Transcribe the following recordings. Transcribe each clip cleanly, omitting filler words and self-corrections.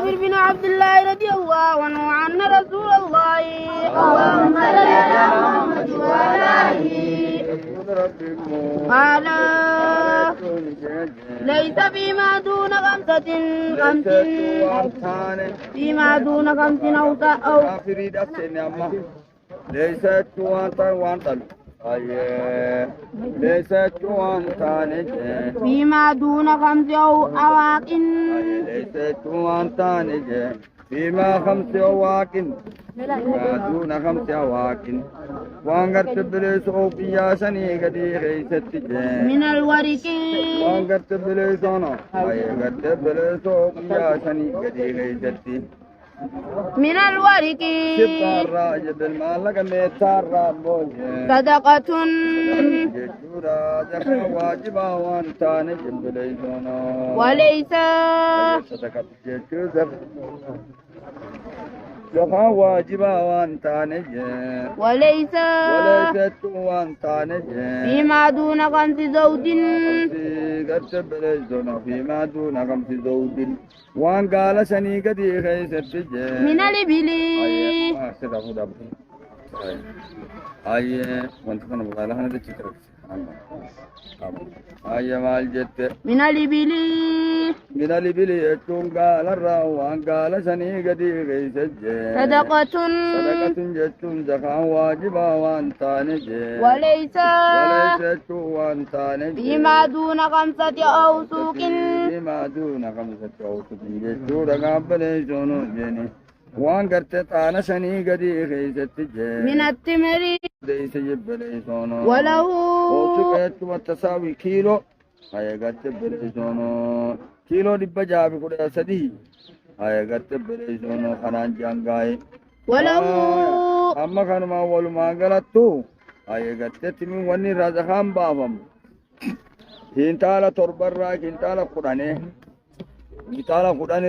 جابر بن عبد الله رضي الله عنه أن رسول الله اللهم صل على محمد وعلى قال ليس فيما دون خمسة فيما دون خمس أو ليست وانطل ليست وانطانج فيما دون خمس أو أواق ليست وانطانج فيما خمس أواق فيما دون خمس أواق وانقرت بليس أوقيا سني قدي غيست من الورق وانقرت بليس أنا قرت بليس أوقيا سني قدي غيست من الورق سبارة جبل مالك ميتارة بوجه صدقة جورا دخل واجبا وانتان جبل يزونا وليس صدقة جورا دخل واجبا وانتان وليس وليست وانتان فيما دون خمس زوج جبل يزونا فيما دون خمس زوج وان قال سني قدي خيست من الإبل آية وانت كنا بقالها هذا تشترك آية مال جت من الإبل من الإبل يتون قال الرأو وان قال سني قدي خيست صدقة صدقة جتون زكاة واجبا وان تانج وليس وليست وان تانج فيما دون خمسة أوسق فيما دون خمسة أوسق جتون قابل شنو جني وان قرت طانا سني قدي خيست من التمر ليس جبل شنو وله أوسقت وتساوي كيلو هاي قرت بليسونو كيلو دب جابي كده سدي هاي قرت بليسونو خنان جانغاي وله أما كان ما أول ما قلتو هاي قرت تمين وني رازخان بابم كنتالا تربر راي كنتالا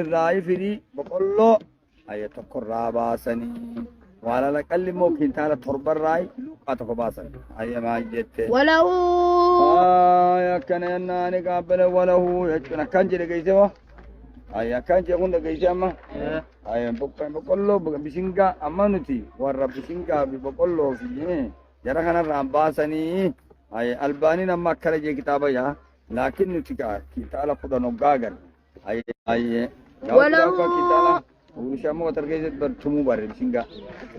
الراي فري بقولو هاي تكر راباسني وعلى الأقل مو كنتالا تربر راي أتوقع باسن هاي ما جت وله يا كان يناني قابل وله يجنا كان جري جيسوا أي كان جاكون دقيسة ما أي بقولو بسنجا أمانتي ورا بسنجا بقولو فيه جرا كان رامباسني أي ألباني نما كره كتابه يا لكن نتيجة كتابه خدا نقاعد أي وله ورشامو تركيز برتمو بره بسنجا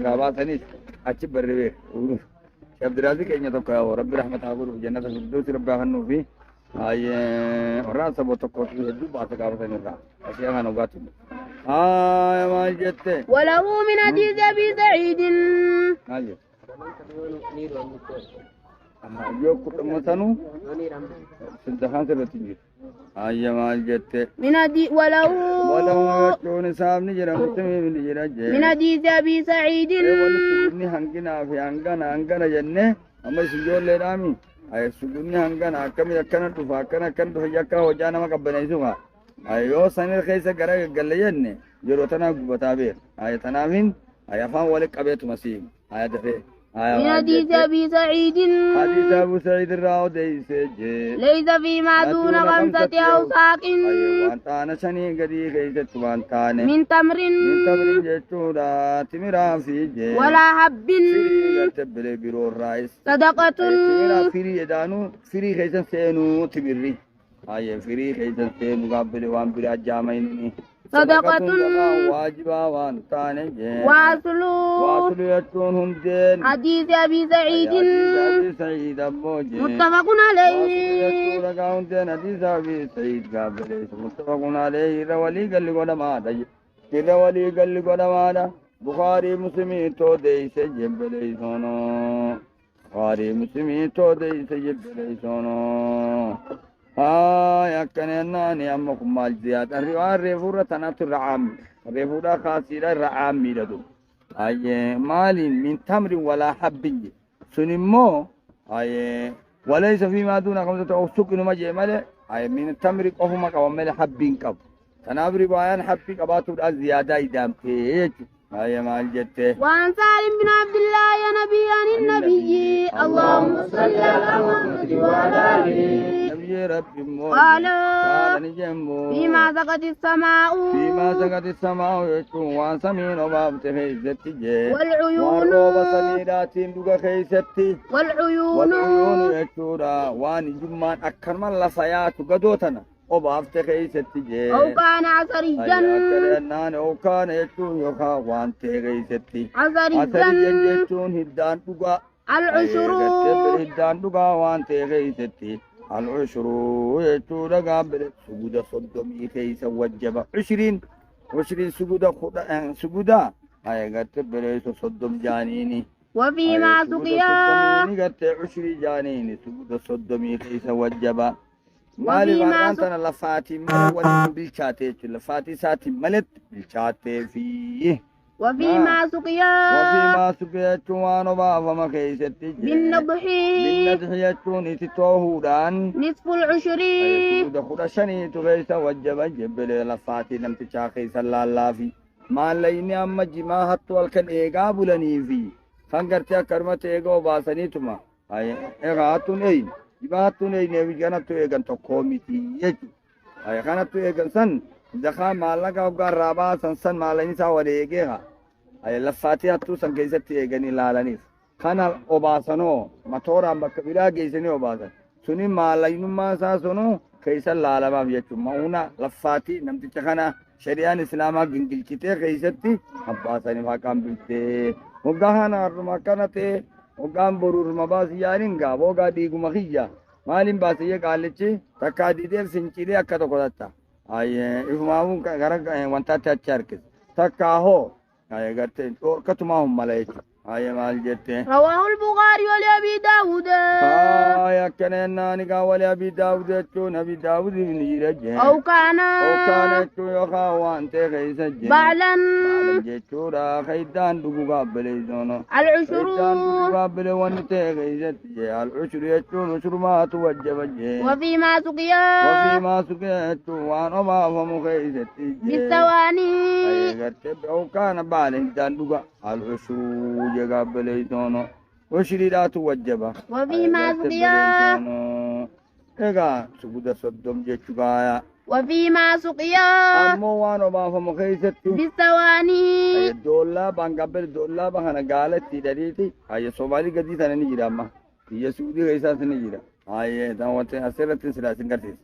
رابطاني أشي بره شاب دراسي كأني توقع ورب رحمة أقول جنة الفردوس رب خنو في أي راس سبوت كوت في هدو بات كابو سنورا أشياء خانو قاتو ما جت وله من حديث أبي سعيد هاي أما يو كتمو سانو سدخان سرتيجي أي ما جت من حديث وله كون سامني جرا مسلم جرا من حديث أبي سعيد ولسوني هنگنا في هنگنا جنة أما سجول لرامي أي سجوني هنگنا كم يكنا تفا كنا يكنا وجانا ما كبنا يسوع أيوه سنة خيسة كرا قليلني جروتنا بتابير أي تنامين أي فان ولك أبيت مسيح أي دفع من حديث أبي سعيد حديث أبو سعيد الراو ديسج ليس فيما دون خمسة أوساق أيوه وانتانا سني قدي خيسة وانتانا من تمر جتورا تمرا فيجي ولا حب تبلي بيرو الرئيس صدقة تمرا فيري يدانو فيري خيسن سينو تمري هاي فيري خيسن سينو قابل وان بلا جامعيني صدقة واجبا وانتاني واصل يتون هندين حديث أبي سعيد سعيد أبوجي متفق عليه يتون قاونتين حديث أبي سعيد قابل متفق عليه روالي قل لقونا روالي قل لقونا بخاري مسلمي تو ديس جبل سونو بخاري مسلمي تو ديس جبل سونو يا كنناني أمكم مال زيادة الرواية ريفورة تنات الرعام ريفورة خاصيرة الرعام ميردو أي مال من تمر ولا حب سنمو أي وليس فيما دون خمسة أوسق نما جمال أي من التمر قفما كوامل حب كب تناب رواية حب كباتو الزيادة إدام تيج أي مال جته وعن سالم بن عبد الله يا نبي عن النبي اللهم صل على محمد وعلى آله نجي رب مو قال نجمو فيما سقط السماء فيما سقط السماء يجون وان سمين وبابت خيستي جي والعيون وروب سميرات دوغا خيستي والعيون يجورا وان جمان أكرم لفيات قدوتنا وبابت خيستي جي أو كان عصريا أكرنان أو كان يجون يخا وان تخيستي عصريا يجون هدان دوغا العشر هدان دوغا وان تخيستي العشر يجورا قابل سجود صدمي خيس وجبا 20 سجودا هاي قلت بريس صدم جانيني وفيما سقيا قلت 20 جانيني سجود صدمي خيس وجبا مالي وفيما بارانتنا لفاتي ملوان بالشاتي لفاتي ساتي ملت بالشاتي فيه وفيما سقيا وفيما سقيا جوان بابا ما خيستي بالنضح يجون تتوهودان نصف العشر سجود خرشني تغيس وجبا جبل لفاتي لم تشاخي صلى الله في ما ليني أما جماعة والكن إيغا بلني في خنگرتيا كرمة إيغا وباسني تما إيغاتون إين جماعتون إين ويجانتو إيغان تقوميتي يجو خانتو إيغان سن دخا مالنگا وقار رابا سن مالني ساور إيغيها لفاتي هتو سن كيستي إيغاني لالانيف خانا وباسنو مطورا مكبلا كيسني وباسن سنين مالين ما ساسنو كيسا لالما بيجو ماونا لفاتي نمتي چخانا شريان إسلاما گنگلچته كيستي أباسني فاقام بلته وقاهانا رمكانته وقام برور مباس يارينغا وقا ديگو مخيجا مالين باسيه قالچه تكا ديدر سنچيري أكا تقودتا إفماهون غرق وانتا تچاركس تكا هو غرتين كتماهم ملايچ مال جته رواه البخاري ولأبي داود كننا نقا ولأبي داود نبي داود بن يرج أو كان يخاوان تغيسج بعلا جتورا خيدان دغوا بليزونو العشر خيدان دغوا بلي وان تغيسج العشر يجون عشر ما توجب وفيما سقيا وان ما فمخيسج بالثواني أو كان بعلا دغوا العشر جقابلي دونو وشريرات وجبا وفيما سقيا إيغا سجود صدم جيشوغايا وفيما سقيا أمو وانو بافا مخيستي بالثواني دولا بانقابل دولا بخانا قالت تيداريتي هاي صومالي قدي ثاني نجيرا ما هي سعودي غيسا سنجيرا هاي داواتي أسرت سلاسين كرتيس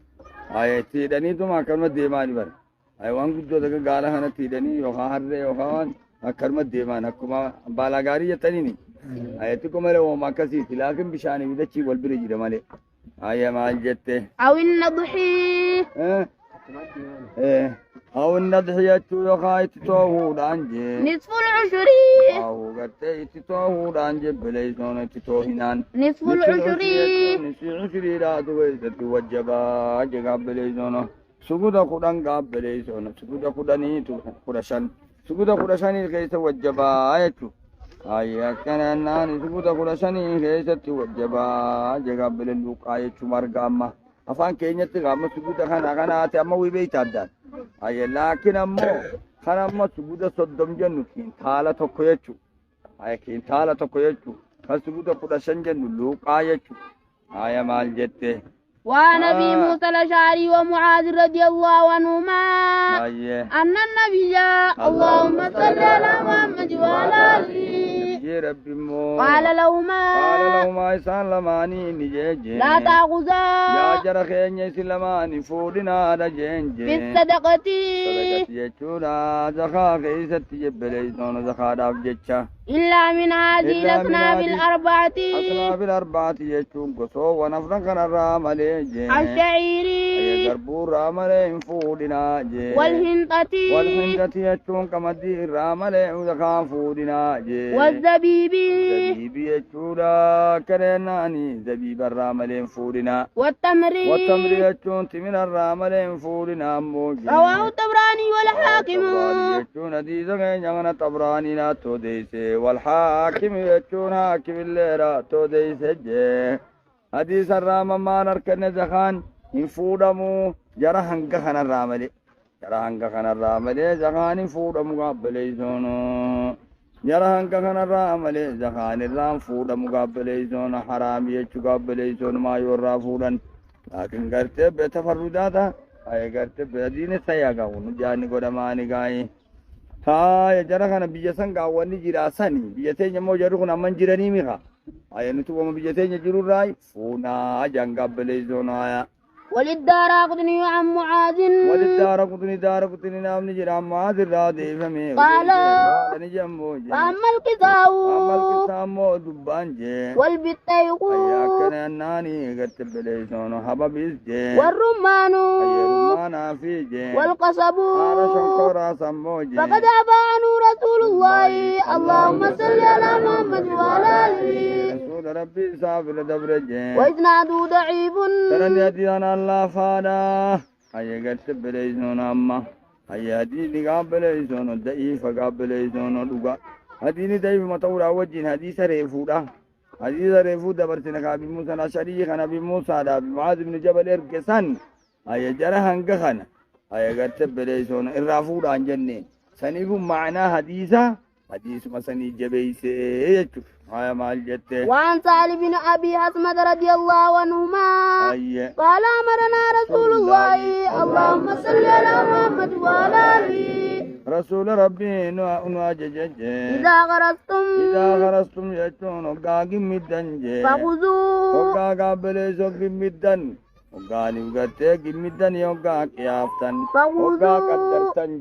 هاي تيداني تو ما كرمت ديماني بر هاي وان قدو دقا قالا خانا تيداني يوخا حر يوخا كرمت ديمان حكومة بالاغاري يتنيني آياتكم ماله وما كسيت لكن بشاني بدشي والبرج رمالي آية مال جته أو النضحي أو النضحية يخايت توهود عنجي نصف العشر أو قرتي توهود عنجي بليسون توهنان نصف العشر نصف العشر لا تويست وجبا جغا بليسون سجود قدان غاب بليسون سجود قداني تو قرشان سجود قرشاني كيس وجبا آياتو آية كان نان سجود قرشاني كيس وجبا جغا بللوك آياتو مرغاما أفان كينيت غاما سجود خانا آتي أما ويبيتادان آية لكن أمو خانا أما سجود صدام جنو كين تالا تقويتو آية كين تالا تقويتو فسجود قرشان جنو لوك آياتو آية مال جته وعن ابي موسى الاشعري ومعاذ رضي الله عنهما ان النبي اللهم صل على محمد وعلى اله قال لهما سلماني نجي لا تاخذا يا جرخين سلماني فودنا دجنج في الصدقه يجورا زخا كيست جبليزون زخا دابجچا إلا من هذه الأصناف الأربعة يجون قصو ونفرن كان الرامل الشعيري قربور رامل فودنا والهنطة يجون كمدي الرامل وزخا فودنا والزبيب يجون كرناني زبيب الرامل فودنا والتمر يجون تمن الرامل فودنا رواه الطبراني والحاكم يجون دي زغن جغن طبراني لا توديسي والحاكم يجون حاكم اللي راتو دي سجي حديث الرام ما نركن زخان ينفودمو جرى هنگا خان الرامل زخان ينفودمو قابلي زونو جرى هنگا خان الرامل زخان الرام فودمو قابلي زونو حرام يجو قابلي زونو ما يورا فودن لكن قرتي بتفرداتا أي قرتي بدين سياقا ونجاني قدماني قاي ها جرى كان بيجسن قاوني جراسني بيجتين يمو جرون أمن جراني ميخا أي نتوما بيجتين جرون راي فونا جنگا بليزونا وللدار قطني عن معاذ دار قطني نام نجرا معاذ الرادي فمي قال نجمو فأما الكتاب عمل كسامو دبان جي والبطيق أياكن أناني قرت بليزونا حبا بيزجي والرمان أي رمانا في جي والقصب على شنكورا سموجي فقد أبى عنه رسول الله اللهم صل على محمد وعلى آله رسول ربي سافر دبرجي وإسناده ضعيف سنن يدينا الله فادا أي قرت بليزونا أما أي هديني قابليزونا ضعيف قابليزونا لغا هديني ضعيف مطورا وجين حديث ريفودا حديث ريفودا برسنا كابي موسى نشري خنا بي موسى دا معاذ بن جبل إرقسان أي جرى هنگخنا أي قرت بليزونا إرافودا جنة سنيف معنى حديثا حديث مسني جبيسي يجو هاي مال جته وعن سالم بن أبي حسمة رضي الله عنهما أي قال أمرنا رسول الله اللهم صل على محمد وعلى آله رسول ربي نواجج إذا غرستم إذا خرجتم يجون وقاقم مدن فخذوا وقا قابليزو قمدن وقاني وقتي قمدن يوقا كيافتن وقا قدرتن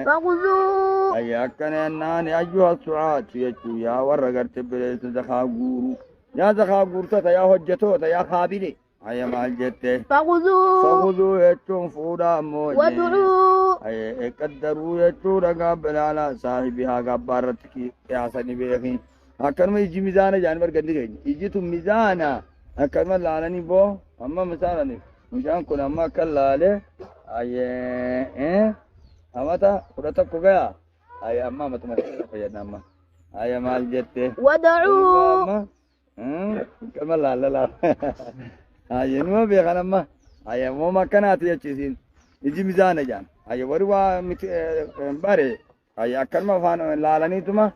فخذوا أي أكن أناني أيها السعاد يجو يا ورقرت بليس دخا قورو يا دخا قورتو يا هجتو يا خابلي أي مال جته فخذوا يجون فودا موجي وادعوا أي قدروا يجون قابل على صاحبها قبارتك يا سني بيخي أكن ما يجي ميزانة جانور قدي كين يجي تو ميزانة أكن ما لانني بو أما مثلا مشان كنا ما كلاله أي أما تا كرتا كوجا أي أما ما تمسك يا نما أي مال جته ودعوا كمل لا أي نما بيخنا ما أي ما كانت يجيسين يجي ميزانة جان أي وروا باري أي أكن ما فان لالني توما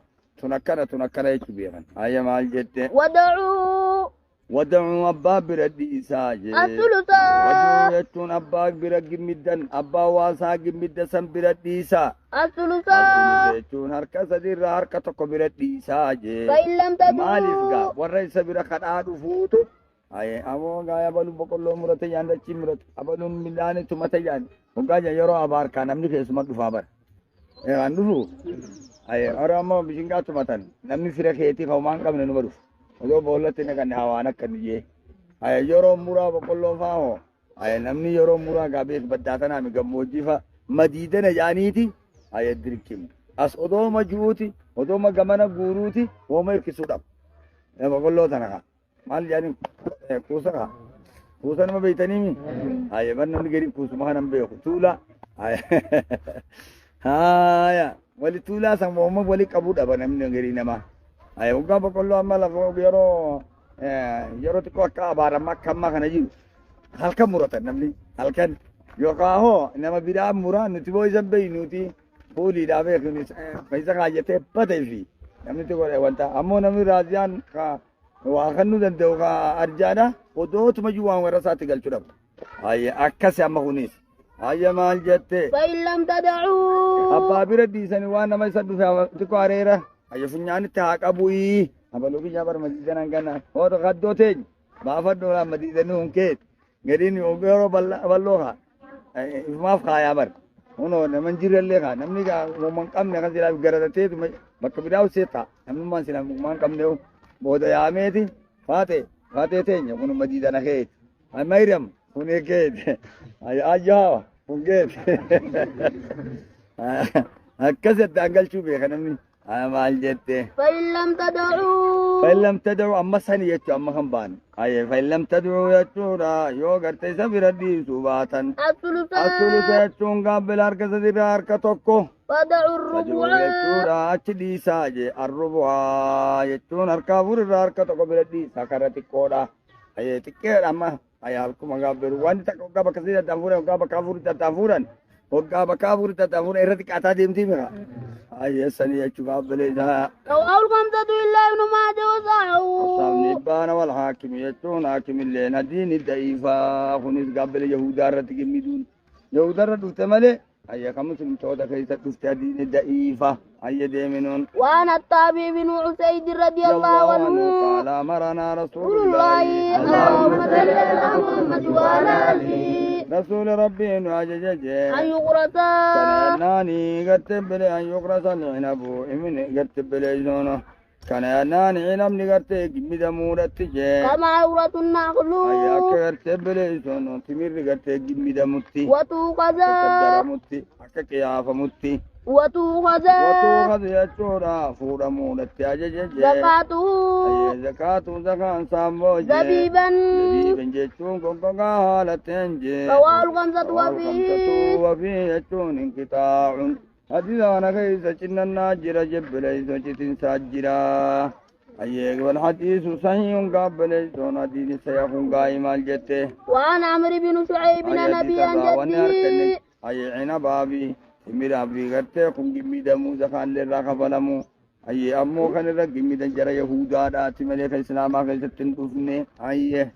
تنكر يجي بيخن أي مال جته ودعوا أبا بردي ساجي الثلثا ودعوا يجون أبا برد مدن أبا واسا مدن سن بردي سا الثلثا يجون هركا سدير هركا تكو بردي ساجي فإن لم مالف تدعوا غا ورئيس بركات آدو فوتو أي أمو غايا بلو بقولو مرتي ياند چمرت أبلون ملاني تمتي ياند وغايا يرو أبار كان نمني كيسمت دفابر أندو أي أرامو بجنگا تمتن نمني فرخيتي خومان كم ننبرو ودو بولت نكن هوانا كنيه أي يرو مرا بقولو فاهو أي نمني يرو مرا غابيك بداتنا ميغموجي فا مديدنا جانيتي أي دركيم أس أدو مجوتي أدو مغمنا غوروتي وما يركسودام يا بقولو تنكا مال جاني كوسا نما بيتني مي أي بنن غيري كوسا ما نم بيو تولا أي هايا ولي تولا سامو ولي كبودا بنم غيري نما أي وقا بقولو أما لفو يرو تكو كابارا ما كم ما خنجي halkan muratan namni halkan yokaho nama bida mura nuti boy zambe nuti poli dabe kuni paisa kajete patevi namni to gore wanta ammo namni razian ka wa khanu dan do ka arjana odo tuma juwa wara sati galchudam ay akkas amma hunis ay mal jette فإن لم تدعوا abba biradi sani wa nama sadu to ko arera ay funyani ta qabui abalo bi jabar madidan gana odo gaddote ba faddo la madidan hunket gadini ogero balloha maaf khaya bar uno naman jirelle kha namni ga man kam ne kan sila garadate tu makbidaw seta namni man sila man kam ne boda yameti fate tenya uno madida na khet ay mayram une khet ay aja unget akaset dangal chube khanamni amal jette فإن لم تدعوا فإن لم تدعوا أما سنية أما خنبان أي فإن لم تدعوا يجورا يوغر تيسبر الدي سباتا الثلثا الثلث يجون قابل أركة سدير أركة توكو فدعوا فجوا الربع يجورا أجدي ساجي الربع يجون أركة فور أركة توكو بلدي سكرة تكودا أي تكير أما أي هالكم قابل وان تكو قابل كسيدة تنفورا وقابل كافور تنفورا وقابل كافور تنفورا إرتك أتا ديمتي مها أي سنة قبل إذا رواه الخمسة إلا ابن ماجه وصححه. صام نبان والحاكم يجون حاكم اللين الدين الضعيفة خنيس قبل يهودا رتجمدون يهودا رتجمله أي خمس من تودا كيسة تستدين الضعيفة أي ديمنون. وعن الطابع بن عسيد رضي الله عنه قال أمرنا رسول الله اللهم صل على محمد وعلى آله رسول ربي نواجج أن يقرصا كان قرتب لي أن يقرص العنب إمن قرتب لي زونه كان عنب نقرتب مدمورة كما يقرص النخل أياك قرتب لي زونه تمر قرتب مدمتي وتوخذا متي أكك ياف متي وتوخذا يجورا فورا مولت أجج زكاته أي زكاة زكاة سامو زبيبا جيتون كوكا حالتين رواه الخمسة وفيه يجون انقطاع حديث أنا كيس جننا جرا جب ليس جتين ساجرا أيه والحديث صحيح قبل يسون حديث سيكون قائم الجته. وعن عمرو بن شعيب عن أبي عن جده أي عنب أبي ميرا أبي قرته كم جميدا موسى خان للرخبلمو أي أمو خان الرجميدا جرا يهودا داتي ملك الإسلام كيس تنتظني أيه.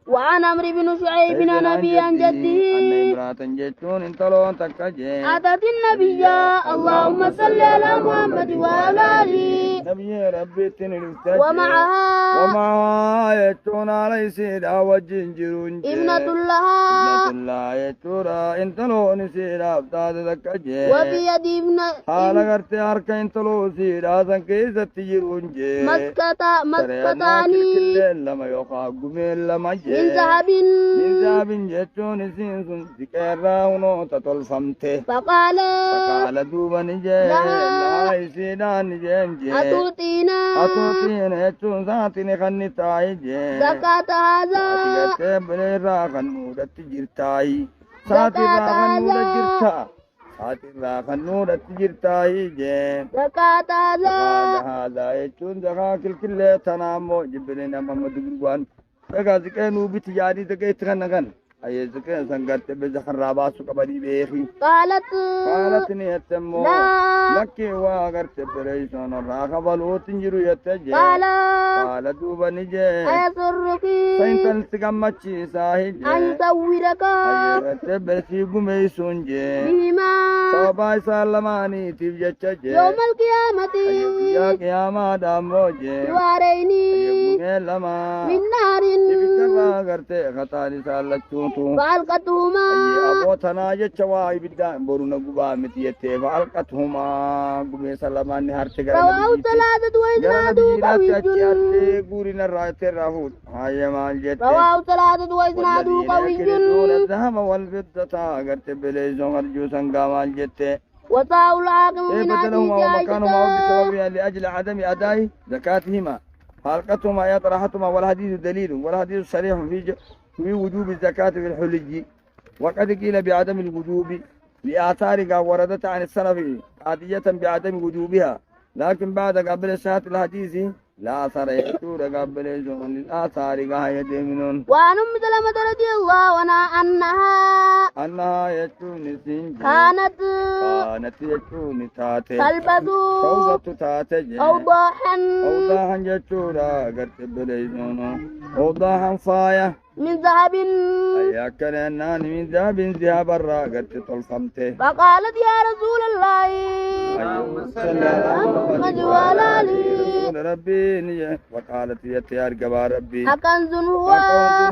وعن عمرو بن شعيب عن أبي عن جده أن امرأة جتون انتلون تكجي أتت النبي اللهم صل على محمد وعلى آله نبي ربي تنلفتج ومعها يتون علي سيدا وجنجرون ابنة لها ابنة الله يتورا انتلون سيدا ابتاد تكجي وفي يد ابن حالا کرتے ہرکا انتلو سيدا سنكيزة تجرون جي مسكتاني لما يوقع قمين لما جي من ذهب جتون سينسون ذكراونو تطلفمته فقال دوبا نجي لا يسيدا نجي أتوتينا يتون ساتني خني تاي جي زكاة هذا ساتي بلي راخن نودة جرتاي ساتي راخن نودة جرتا ساتي راخن نودة جرتاي جي زكاة هذا يتون زكاة كل تنامو جبلنا محمد قربان Daga zikee nuubi tijaari zikee itti kan nagan aye zikee sangatte beza kan raabaasu qabanii beeki. Qaalat ni jette immoo lakkee waa agarte bereeysoon irraa kabalootin jiru jette jee. Qaala duuba ni jee. Saintan si gammachiisaa hijee. Aye garte bersii gumeeysuun jee. Sababaa isaan lamaaniitiif jecha jee. Guyyaa qiyaamaadha ammoo jee. Aye gumee lamaa. Ibiddarraa gartee kataani saallachuutu abootana jecha waa ibiddaan boruna gubaa miti jettee fa'alqatuhumaa gumeessa lamaanni harte gara nabiyyiidhaatti achi hattee guurina irraa jettee irraa fuudhu haayye maal jette walladhiina dhahama wal fiddataa garte beleeysoon harjuu sangaa maal jette وساء العاقب من بدلهما حديث ومكانهما عائشة بسببها لأجل عدم أداء زكاتهما حلقتهما يا طرحتهما والحديث دليل والحديث صريح في وجوب الزكاة في الحلج وقد قيل بعدم الوجوب لآثار وردت عن السلف عادية بعدم وجوبها لكن بعد قبل صحة الحديث لا أثر يحتور قبل زمن الآثار قاية منون. وعن أم سلمة رضي الله عنها أنها يجون سنجي كانت يجون تاتي تلبس صوبة تاتي أوضاحا يجورا قد بليزون أوضاحا فاية من ذهب أياكل أنان من ذهب ذهب الراقد تطلفمته فقالت يا رسول الله محمد وعلى آله ربي وقالت يا رجبا ربي أكنز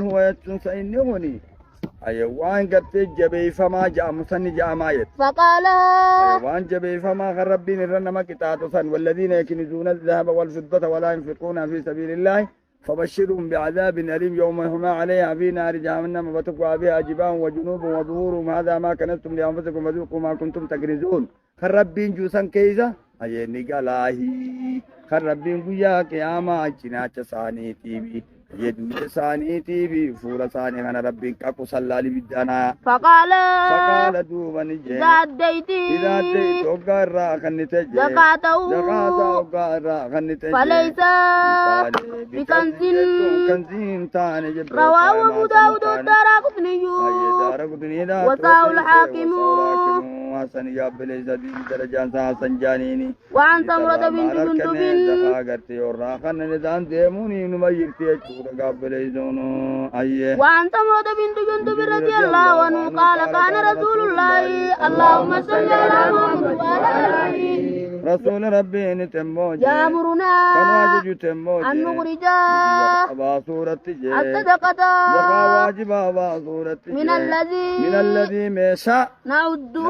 هو يتون سينوني أيوان قد جبي فما جاء مسني جاء مايت فقال أيوان جبي فما ربي نرنما كتاتفا والذين يكنزون الذهب والفضة ولا ينفقونها في سبيل الله فبشرهم بعذاب أليم يوم هما عليها في نار جهنم وتقوى بها جباههم وجنوبهم وظهورهم هذا ما كنتم لأنفسكم وذوقوا ما كنتم تكنزون خربين جوسا كيزا أيني قلاهي خربين قيا قياما جناچ ساني تيبي يدوج ثانيتي بفور ثاني أنا ربي كاكو صلى لي بدنا فقال دوبا نجي إذا أديت أقرأ خنتجي زكاته أقرأ خنتجي فليس بكنز كنزين تاني جب رواه أبو داود والدارقطني وساه الحاكم حسن ياب ليس دي درجان حسن جانيني وعن سمرة بنت جندب زفاغرتي وراخن ندان ديموني نميرتي چورا قاب ليزونو أيه وعن سمرة بنت جندب رضي الله عنه قال كان رسول الله اللهم صل على محمد وعلى آله رسول ربي نتموجي يأمرنا كنواجج تموجي أن نخرج أبا سورة جي الصدقة زكاة واجب أبا سورة من الذي ميشا نعده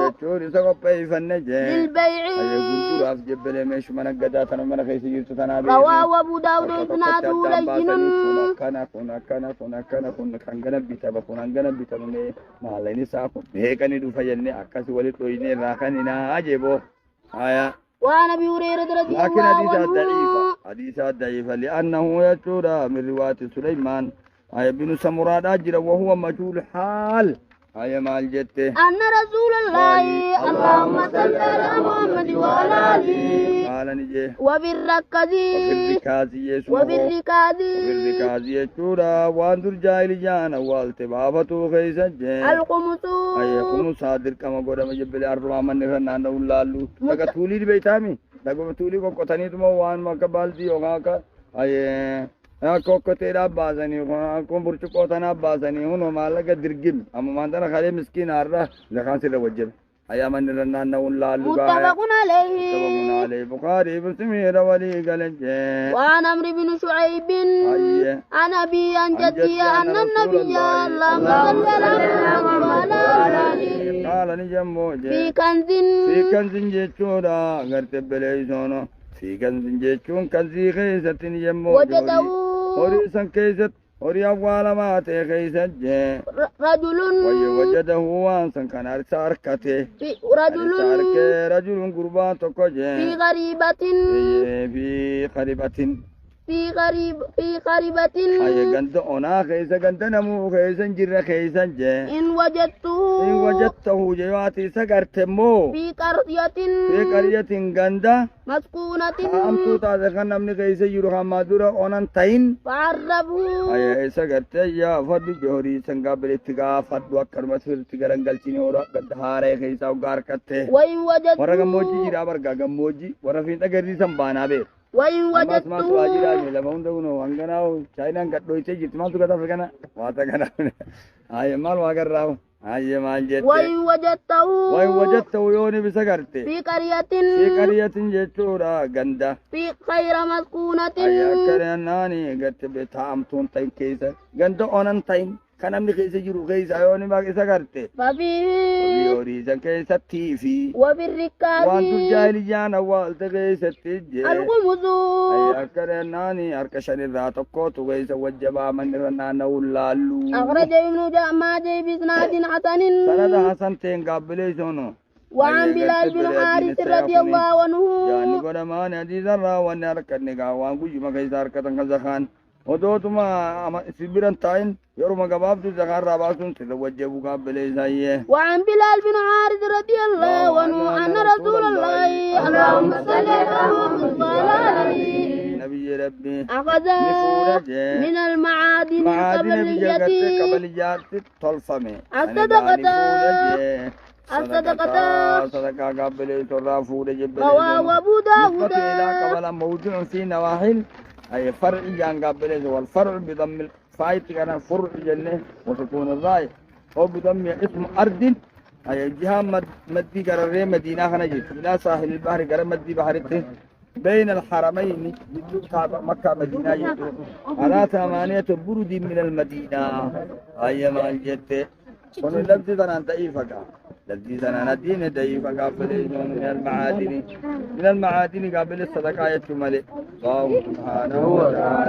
يجوري سقط فنجي للبيع أيه قلت راف جبل ميش من قدات أنا من خيس يرت تنابي رواه أبو داود إسناده لين كان بيتابع كان بيتابع ما لين ساكو هيك ندو فيني أكاس ولد ويني راكننا أجيبه آية وعن أبي هريرة رضي لكن الله عنه حديثات ضعيفة لأنه يجور من رواية سليمان آية بن سمران أجر وهو مجهول حال آية مع الجت أن رسول الله اللهم صل على محمد وعلى آله قال نجي وبالركز وبالركاز يجور واندر جاهل جانا والتبابة خيسا الخمس أيه خمس صادر كما قد مجبل أربعة من نحن نولالو لك تولي بيتامي لك تولي کو قطني تما وان ما قبال دي وغاكا أيه ko teera baasanii kun burcuqqoo tanaa baasanii hunoo maallaqa dirgim amma maantana kalee miskiin har'a zakaan sirra wajjin ayyaman irra naanna'uun laallu متفق عليه بخاري بسمير ولي قلج وعن عمرو بن شعيب عن أبي عن جدي أن النبي اللهم صل على محمد وعلى آله قال نجمو في كنز جيتشورا غرت بليزونو في كنز جيتشون كنزي خيست نجمو وجده هوريسان كيست هوري أول ما تخيست رجل وجده وانسان كان أرساركته رجل قربان تكوجه في غريبة في قريبة أي جند أنا خيسا جند نمو خيسا جر خيسا جه إن وجدته جواتي سكرتمو في قرية جندا مسكونة أمتو تازخان نمني خيسا يروها مادورا أونان تاين فعربه أي سكرت يا فد جوري سنقابل اتقا فد وكر مسفر تقرنقل چيني ورا قد هاري خيسا وقار كته وإن وجدته ورقم موجي جرا برقا موجي ورفين تقري سنبانا بير وإن وجدته وإن وجدته يوني بسكرتي في قرية جيتورا غندا في خير مسكونة كرناني قد بتامتون تاين كيسا غندا اونن تاين كان من كيسا يرو كيسا يوني ما سكرتي وبيوريزا كيسا تيفي وبالركاب وانتو جاهليان والت كيسا تيجي الغمز كرناني أركشان الراتقو كيسا وجبا من رنانا ولالو أخرج ابن ماجه بإسناد حسن سند حسن تين قابلي سونو وعن بلال بن حارث رضي الله عنه يعني قد ما حديث الرا وان ركن وان كوجي ما كيسا ركتن زخان ودوتما سبيرن تاين يوم غباب زخان راباسون تلوجبو قابلي سايه وعن بلال بن حارث رضي الله عنه أن رسول الله اللهم صل على محمد وعلى آله نبي ربي أخذ من المعادن قبليات طلفمه الصدقة قبل ترافود جبل رواه أبو داود قبل موضوع في نواحل أي فرع جان قبل والفرع بضم الفايت كان فرع جنة وسكون الراي أو بضم اسم أرض أي جهة مدي قرر مدينة خنجت إلى ساحل البحر قرر مدي بحرته بين الحرمين مكة مدينة على 8 برد من المدينة أي ما الجت كون لفظ ذا ضعيفك لفظ ذا دين ضعيف قابل من المعادن قابل الصدقة يتملي الله سبحانه وتعالى